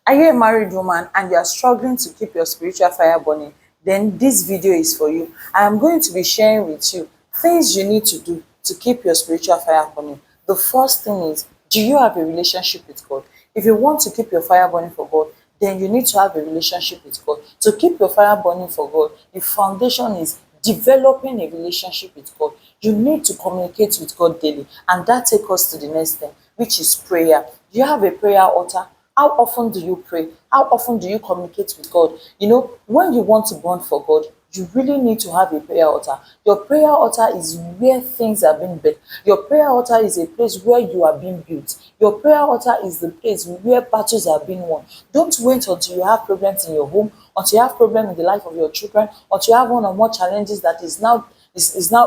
Are you a married woman and you are struggling to keep your spiritual fire burning? Then this video is for you. I am going to be sharing with you things you need to do to keep your spiritual fire burning. The first thing is, do you have a relationship with God? If you want to keep your fire burning for God, then you need to have a relationship with God. To keep your fire burning for God, the foundation is developing a relationship with God. You need to communicate with God daily, and that takes us to the next thing, which is prayer. Do you have a prayer altar? How often do you pray? How often do you communicate with God? You know, when you want to burn for God, you really need to have a prayer altar. Your prayer altar is where things are being built. Your prayer altar is a place where you are being built. Your prayer altar is the place where battles are being won. Don't wait until you have problems in your home, until you have problems in the life of your children, until you have one or more challenges that is now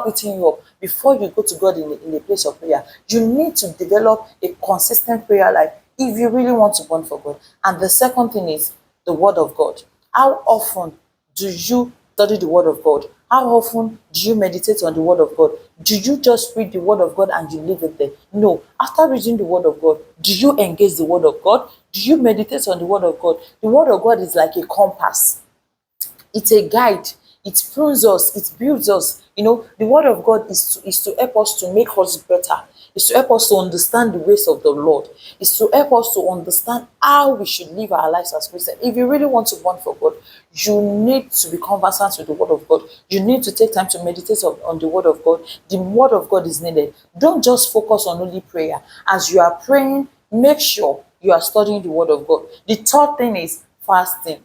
eating you up before you go to God in a place of prayer. You need to develop a consistent prayer life if you really want to burn for God. And the second thing is the word of God. How often do you study the word of God? How often do you meditate on the word of God? Do you just read the word of God and you leave it there? No. After reading the word of God, do you engage the word of God? Do you meditate on the word of God? The word of God is like a compass. It's a guide. It prunes us. It builds us. You know, the word of God is to help us to make us better. It's to help us to understand the ways of the Lord. It's to help us to understand how we should live our lives as Christians. If you really want to burn for God, you need to be conversant with the word of God. You need to take time to meditate on the word of God. The word of God is needed. Don't just focus on only prayer. As you are praying, make sure you are studying the word of God. The third thing is fasting.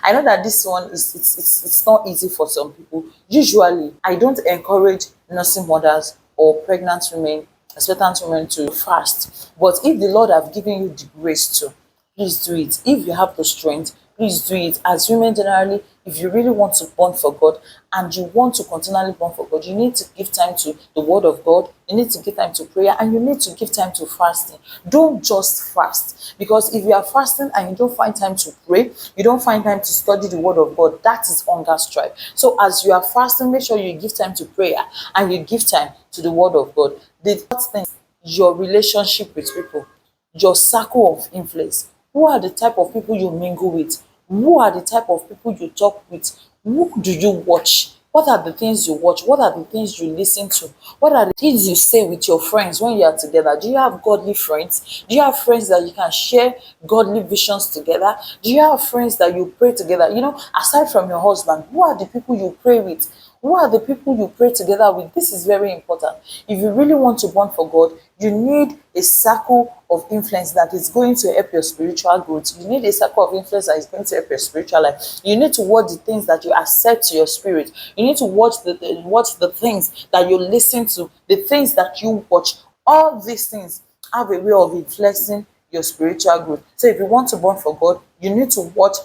I know that this one it's not easy for some people. Usually, I don't encourage nursing mothers or pregnant women, expectant women to fast. But if the Lord have given you the grace to, please do it. If you have the strength, please do it. As women generally, if you really want to burn for God and you want to continually burn for God, you need to give time to the word of God, you need to give time to prayer, and you need to give time to fasting. Don't just fast, because if you are fasting and you don't find time to pray, you don't find time to study the word of God, that is hunger strike. So as you are fasting, make sure you give time to prayer and you give time to the word of God. The third thing, your relationship with people, your circle of influence. Who are the type of people you mingle with? Who are the type of people you talk with? Who do you watch? What are the things you watch? What are the things you listen to? What are the things you say with your friends when you are together? Do you have godly friends? Do you have friends that you can share godly visions together? Do you have friends that you pray together? You know, aside from your husband, who are the people you pray with? Who are the people you pray together with? This is very important. If you really want to burn for God, you need a circle of influence that is going to help your spiritual growth. You need a circle of influence that is going to help your spiritual life. You need to watch the things that you accept to your spirit. You need to watch the things that you listen to, the things that you watch. All these things have a way of influencing your spiritual growth. So if you want to burn for God, you need to watch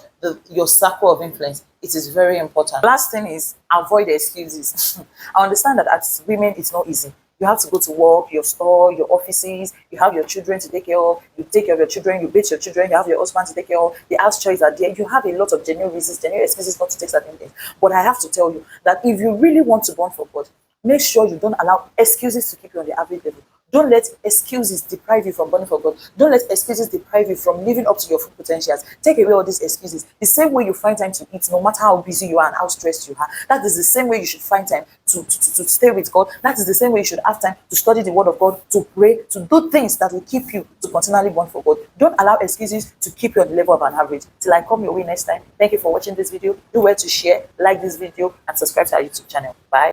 your circle of influence. It is very important. Last thing is avoid excuses. I understand that as women, it's not easy. You have to go to work, your store, your offices, you have your children to take care of, you take care of your children, you bathe your children, you have your husband to take care of, the house chores are there. You have a lot of genuine reasons, genuine excuses not to take certain things. But I have to tell you that if you really want to burn for God, make sure you don't allow excuses to keep you on the average level. Don't let excuses deprive you from burning for God. Don't let excuses deprive you from living up to your full potentials. Take away all these excuses. The same way you find time to eat, no matter how busy you are and how stressed you are, that is the same way you should find time to stay with God. That is the same way you should have time to study the word of God, to pray, to do things that will keep you to continually burn for God. Don't allow excuses to keep you on the level of an average. Till I come your way next time, thank you for watching this video. Do well to share, like this video, and subscribe to our YouTube channel. Bye.